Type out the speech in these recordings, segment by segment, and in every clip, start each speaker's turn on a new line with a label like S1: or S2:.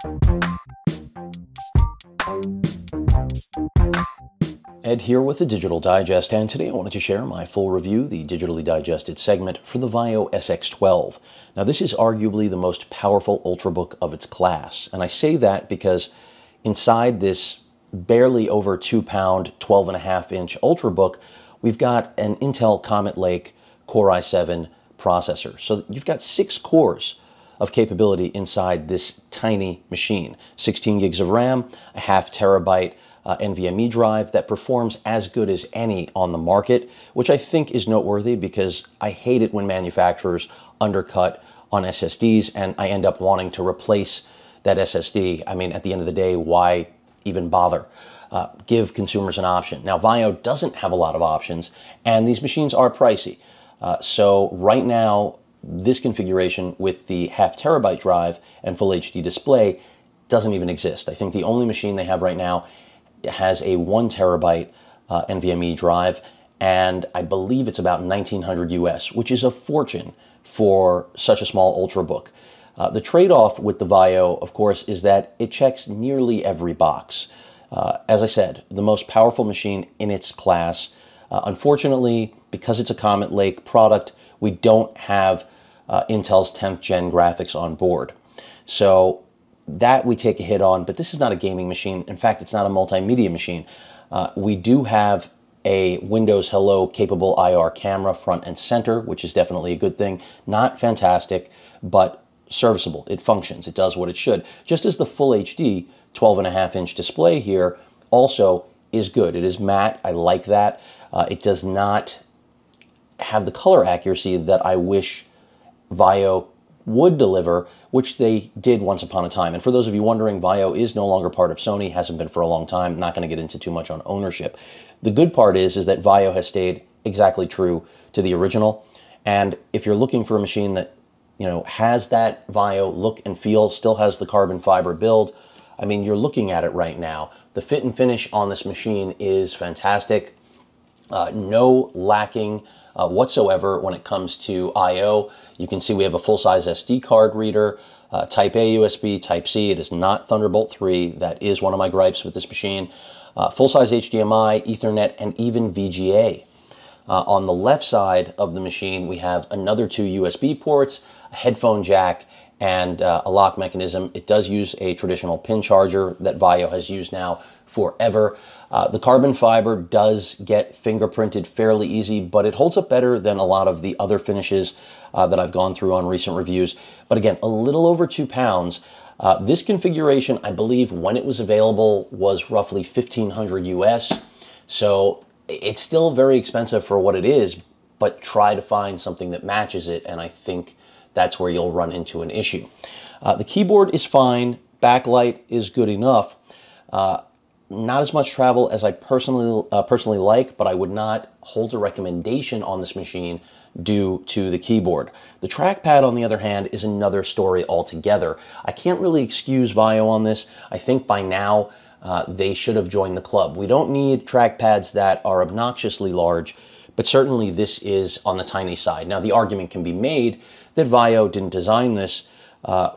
S1: Ed here with the Digital Digest, and today I wanted to share my full review, the digitally digested segment for the VAIO SX12. Now this is arguably the most powerful ultrabook of its class, and I say that because inside this barely over 2-pound, 12.5-inch ultrabook, we've got an Intel Comet Lake Core i7 processor. So you've got 6 cores of capability inside this tiny machine. 16 gigs of RAM, a 0.5 terabyte NVMe drive that performs as good as any on the market, which I think is noteworthy because I hate it when manufacturers undercut on SSDs and I end up wanting to replace that SSD. I mean, at the end of the day, why even bother? Give consumers an option. Now, VAIO doesn't have a lot of options, and these machines are pricey. So right now, this configuration with the 0.5 terabyte drive and full HD display doesn't even exist. I think the only machine they have right now has a 1 terabyte NVMe drive, and I believe it's about $1,900 US, which is a fortune for such a small ultrabook. The trade-off with the VAIO, of course, is that it checks nearly every box. As I said, the most powerful machine in its class. Unfortunately, because it's a Comet Lake product, we don't have Intel's 10th gen graphics on board. So that we take a hit on, but this is not a gaming machine. In fact, it's not a multimedia machine. We do have a Windows Hello capable IR camera front and center, which is definitely a good thing. Not fantastic, but serviceable. It functions. It does what it should. Just as the full HD 12.5-inch display here also is good. It is matte. I like that. It does not have the color accuracy that I wish VAIO would deliver, which they did once upon a time. And for those of you wondering, VAIO is no longer part of Sony, hasn't been for a long time. Not going to get into too much on ownership. The good part is that VAIO has stayed exactly true to the original. And if you're looking for a machine that, has that VAIO look and feel, still has the carbon fiber build, I mean, you're looking at it right now. The fit and finish on this machine is fantastic. No lacking whatsoever when it comes to I/O. You can see we have a full-size SD card reader, Type A USB, Type C. It is not Thunderbolt 3. That is one of my gripes with this machine. Full-size HDMI, Ethernet, and even VGA. On the left side of the machine, we have another 2 USB ports, a headphone jack, and a lock mechanism. It does use a traditional pin charger that VAIO has used now forever. The carbon fiber does get fingerprinted fairly easy, but it holds up better than a lot of the other finishes that I've gone through on recent reviews. But again, a little over 2 pounds. This configuration, I believe, when it was available, was roughly $1,500 US. So it's still very expensive for what it is, but try to find something that matches it, and I think that's where you'll run into an issue. The keyboard is fine. Backlight is good enough. Not as much travel as I personally like, but I would not hold a recommendation on this machine due to the keyboard. The trackpad, on the other hand, is another story altogether. I can't really excuse VAIO on this. I think by now they should have joined the club. We don't need trackpads that are obnoxiously large, but certainly this is on the tiny side. Now, the argument can be made that VAIO didn't design this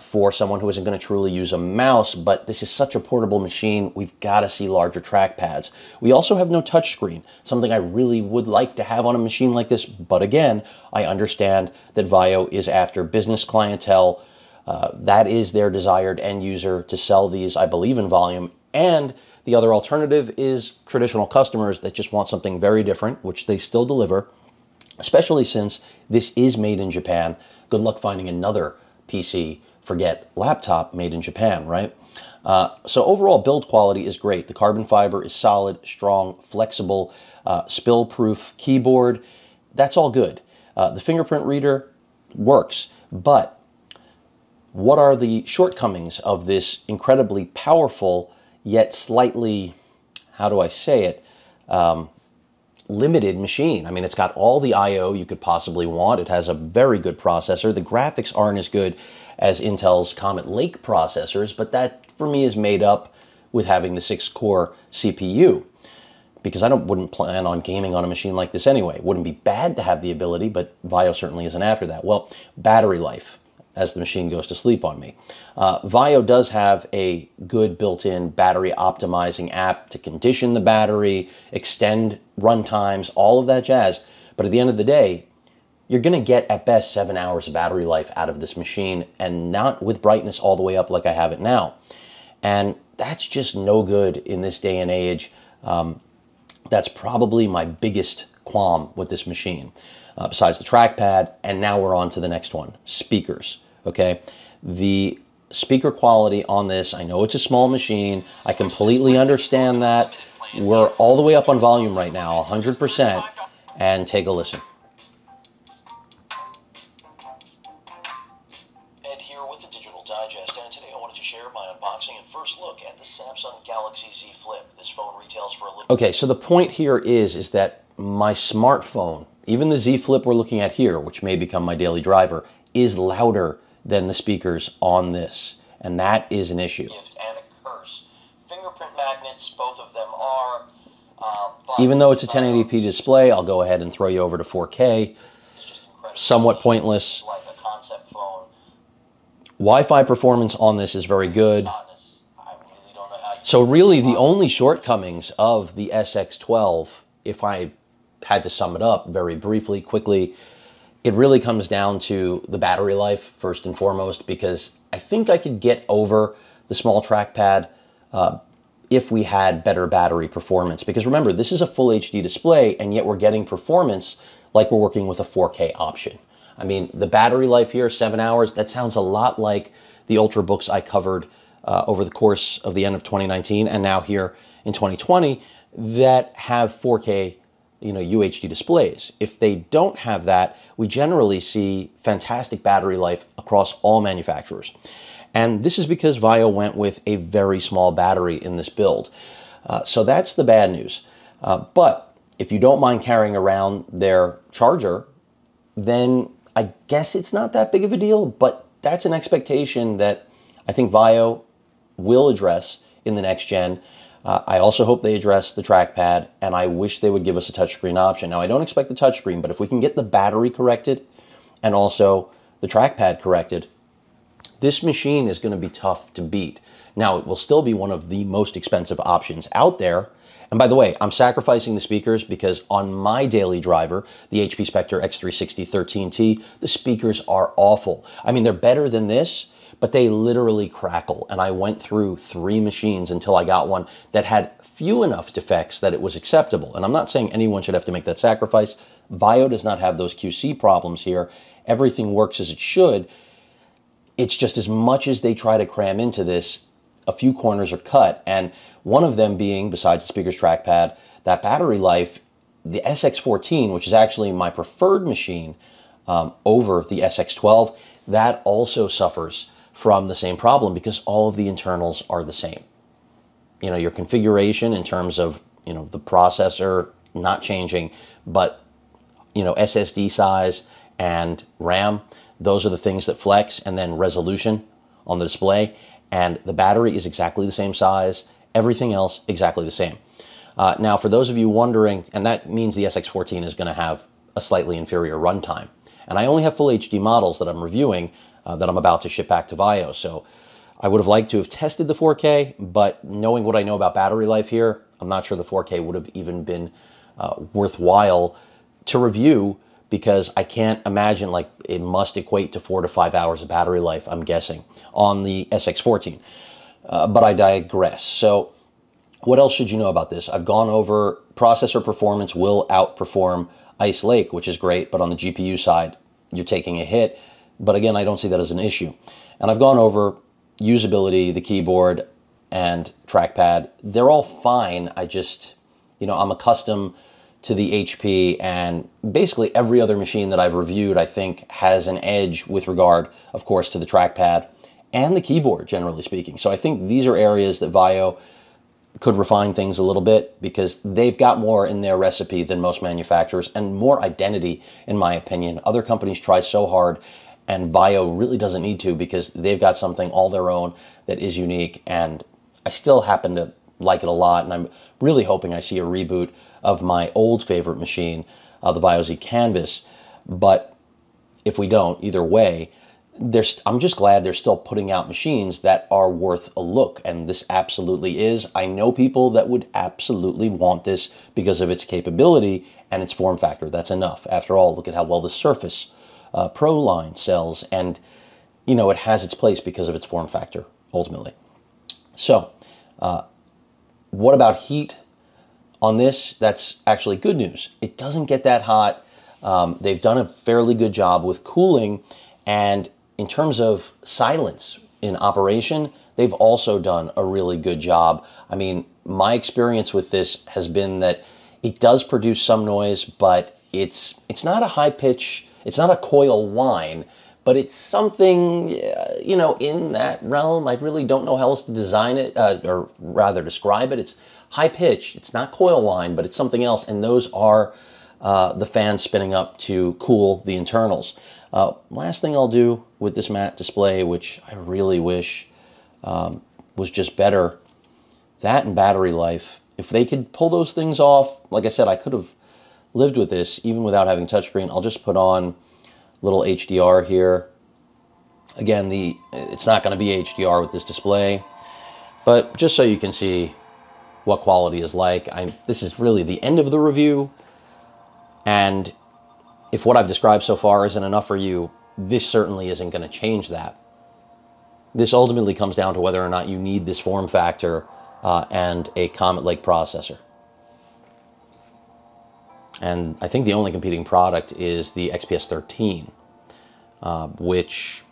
S1: for someone who isn't going to truly use a mouse, but this is such a portable machine, we've got to see larger trackpads. We also have no touchscreen, something I really would like to have on a machine like this, but again, I understand that VAIO is after business clientele. That is their desired end user to sell these, I believe, in volume, and the other alternative is traditional customers that just want something very different, which they still deliver, especially since this is made in Japan. Good luck finding another PC, forget laptop, made in Japan, right? So overall build quality is great. The carbon fiber is solid, strong, flexible, spill-proof keyboard. That's all good. The fingerprint reader works, but what are the shortcomings of this incredibly powerful yet slightly, how do I say it, limited machine? I mean, it's got all the I/O you could possibly want. It has a very good processor. The graphics aren't as good as Intel's Comet Lake processors, but that for me is made up with having the 6-core CPU, because I wouldn't plan on gaming on a machine like this anyway. It wouldn't be bad to have the ability, but VAIO certainly isn't after that. Well, battery life. as the machine goes to sleep on me. VAIO does have a good built-in battery optimizing app to condition the battery, extend run times, all of that jazz. But at the end of the day, you're going to get at best 7 hours of battery life out of this machine, and not with brightness all the way up like I have it now. And that's just no good in this day and age. That's probably my biggest qualm with this machine, besides the trackpad. And now we're on to the next one, speakers. Okay, the speaker quality on this, I know it's a small machine. I completely understand that. We're all the way up on volume right now, 100%, and take a listen.
S2: Ed here with the Digital Digest, and today I wanted to share my unboxing and first look at the Samsung Galaxy Z Flip. This phone retails for a little...
S1: Okay, so the point here is that my smartphone, even the Z Flip we're looking at here, which may become my daily driver, is louder than the speakers on this, and that is an issue.
S2: Gift and a curse. Fingerprint magnets, both of them are.
S1: Even though it's a 1080p display, I'll go ahead and throw you over to 4K.
S2: It's just incredible.
S1: Somewhat pointless.
S2: Like a concept phone.
S1: Wi-Fi performance on this is very good.
S2: I really don't know how you...
S1: So really the only shortcomings of the SX12, if I had to sum it up very briefly, quickly, it really comes down to the battery life, first and foremost, because I think I could get over the small trackpad if we had better battery performance. Because remember, this is a full HD display, and yet we're getting performance like we're working with a 4K option. I mean, the battery life here, 7 hours, that sounds a lot like the ultrabooks I covered over the course of the end of 2019 and now here in 2020 that have 4K UHD displays. If they don't have that, we generally see fantastic battery life across all manufacturers. And this is because VAIO went with a very small battery in this build. So that's the bad news. But if you don't mind carrying around their charger, then I guess it's not that big of a deal, but that's an expectation that I think VAIO will address in the next gen. I also hope they address the trackpad, and I wish they would give us a touchscreen option. Now, I don't expect the touchscreen, but if we can get the battery corrected and also the trackpad corrected, this machine is going to be tough to beat. Now, it will still be one of the most expensive options out there. And by the way, I'm sacrificing the speakers because on my daily driver, the HP Spectre X360 13T, the speakers are awful. I mean, they're better than this, but they literally crackle. And I went through 3 machines until I got one that had few enough defects that it was acceptable. And I'm not saying anyone should have to make that sacrifice. VAIO does not have those QC problems here. Everything works as it should. It's just as much as they try to cram into this, a few corners are cut. And one of them being, besides the speaker's trackpad, that battery life, the SX14, which is actually my preferred machine over the SX12, that also suffers from the same problem because all of the internals are the same. Your configuration in terms of, the processor not changing, but, SSD size and RAM, those are the things that flex, and then resolution on the display. And the battery is exactly the same size, everything else exactly the same. Now, for those of you wondering, and that means the SX14 is going to have a slightly inferior runtime. And I only have full HD models that I'm reviewing that I'm about to ship back to VAIO. So I would have liked to have tested the 4K, but knowing what I know about battery life here, I'm not sure the 4K would have even been worthwhile to review, because I can't imagine, like, it must equate to 4 to 5 hours of battery life, I'm guessing, on the SX14. But I digress. So what else should you know about this? I've gone over processor performance will outperform Ice Lake, which is great, but on the GPU side, you're taking a hit. But again, I don't see that as an issue. And I've gone over usability, the keyboard, and trackpad. They're all fine. I just, I'm accustomed to the HP, and basically every other machine that I've reviewed, I think, has an edge with regard, of course, to the trackpad and the keyboard, generally speaking. So I think these are areas that VAIO could refine things a little bit, because they've got more in their recipe than most manufacturers, and more identity, in my opinion. Other companies try so hard, and VAIO really doesn't need to, because they've got something all their own that is unique, and I still happen to like it a lot, and I'm really hoping I see a reboot of my old favorite machine, the VAIO Z Canvas. But if we don't, either way, I'm just glad they're still putting out machines that are worth a look, and this absolutely is. I know people that would absolutely want this because of its capability and its form factor. That's enough. After all, look at how well the Surface Pro line sells, and you know, it has its place because of its form factor, ultimately. So, what about heat on this? That's actually good news. It doesn't get that hot. They've done a fairly good job with cooling, and in terms of silence in operation, they've also done a really good job. I mean, my experience with this has been that it does produce some noise, but it's not a high pitch, it's not a coil whine, but it's something, you know, in that realm. I really don't know how else to design it, or rather describe it. It's high pitched, it's not coil whine, but it's something else, and those are the fans spinning up to cool the internals. Last thing I'll do with this matte display, which I really wish was just better, that and battery life. If they could pull those things off, like I said, I could have lived with this even without having touchscreen. I'll just put on little HDR here. Again, it's not going to be HDR with this display, but just so you can see what quality is like. This is really the end of the review, and if what I've described so far isn't enough for you, this certainly isn't going to change that. This ultimately comes down to whether or not you need this form factor and a Comet Lake processor. And I think the only competing product is the XPS 13, which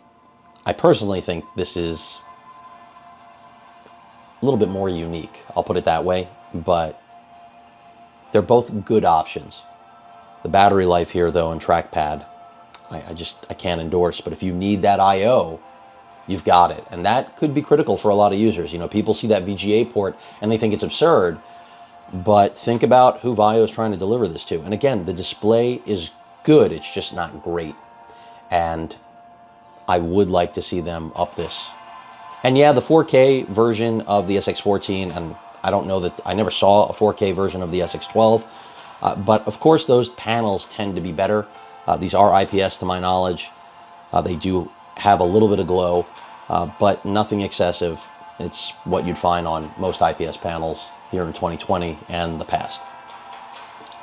S1: I personally think this is a little bit more unique. I'll put it that way, but they're both good options. The battery life here, though, and Trackpad, I can't endorse. But if you need that I/O, you've got it. And that could be critical for a lot of users. You know, people see that VGA port and they think it's absurd. But think about who VAIO is trying to deliver this to. And again, the display is good. It's just not great. And I would like to see them up this. And yeah, the 4K version of the SX14, and I don't know that I never saw a 4K version of the SX12. But of course, those panels tend to be better. These are IPS to my knowledge. They do have a little bit of glow, but nothing excessive. It's what you'd find on most IPS panels here in 2020 and the past.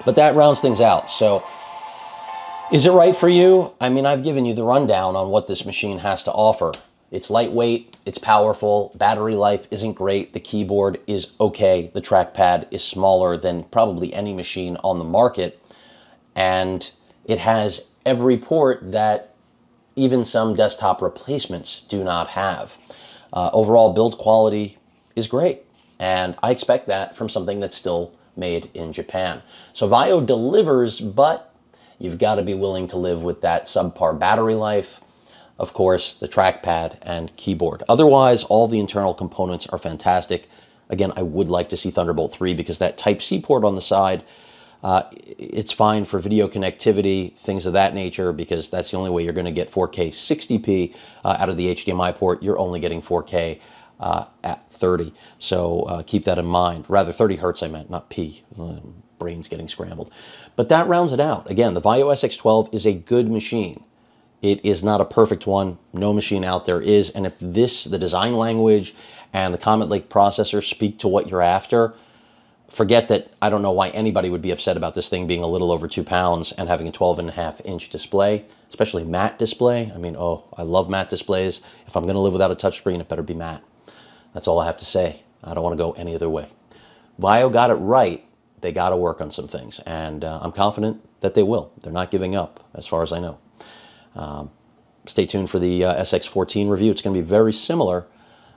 S1: But that rounds things out. So is it right for you? I mean, I've given you the rundown on what this machine has to offer. It's lightweight, it's powerful, battery life isn't great, the keyboard is okay, the trackpad is smaller than probably any machine on the market, and it has every port that even some desktop replacements do not have. Overall build quality is great, and I expect that from something that's still made in Japan. So VAIO delivers, but you've got to be willing to live with that subpar battery life, of course, the trackpad and keyboard. Otherwise, all the internal components are fantastic. Again, I would like to see Thunderbolt 3 because that Type-C port on the side, it's fine for video connectivity, things of that nature, because that's the only way you're going to get 4K 60p out of the HDMI port. You're only getting 4K at 30. So keep that in mind. Rather, 30 hertz I meant, not P. Brain's getting scrambled. But that rounds it out. Again, the VAIO SX12 is a good machine. It is not a perfect one. No machine out there is. And if this, the design language and the Comet Lake processor speak to what you're after, forget that. I don't know why anybody would be upset about this thing being a little over 2 pounds and having a 12.5-inch display, especially matte display. I mean, oh, I love matte displays. If I'm going to live without a touchscreen, it better be matte. That's all I have to say. I don't want to go any other way. VAIO got it right. They got to work on some things, and I'm confident that they will. They're not giving up, as far as I know. Stay tuned for the SX14 review. It's going to be very similar,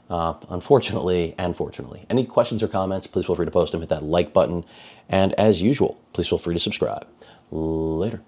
S1: unfortunately and fortunately. Any questions or comments, please feel free to post them. Hit that like button. And as usual, please feel free to subscribe. Later.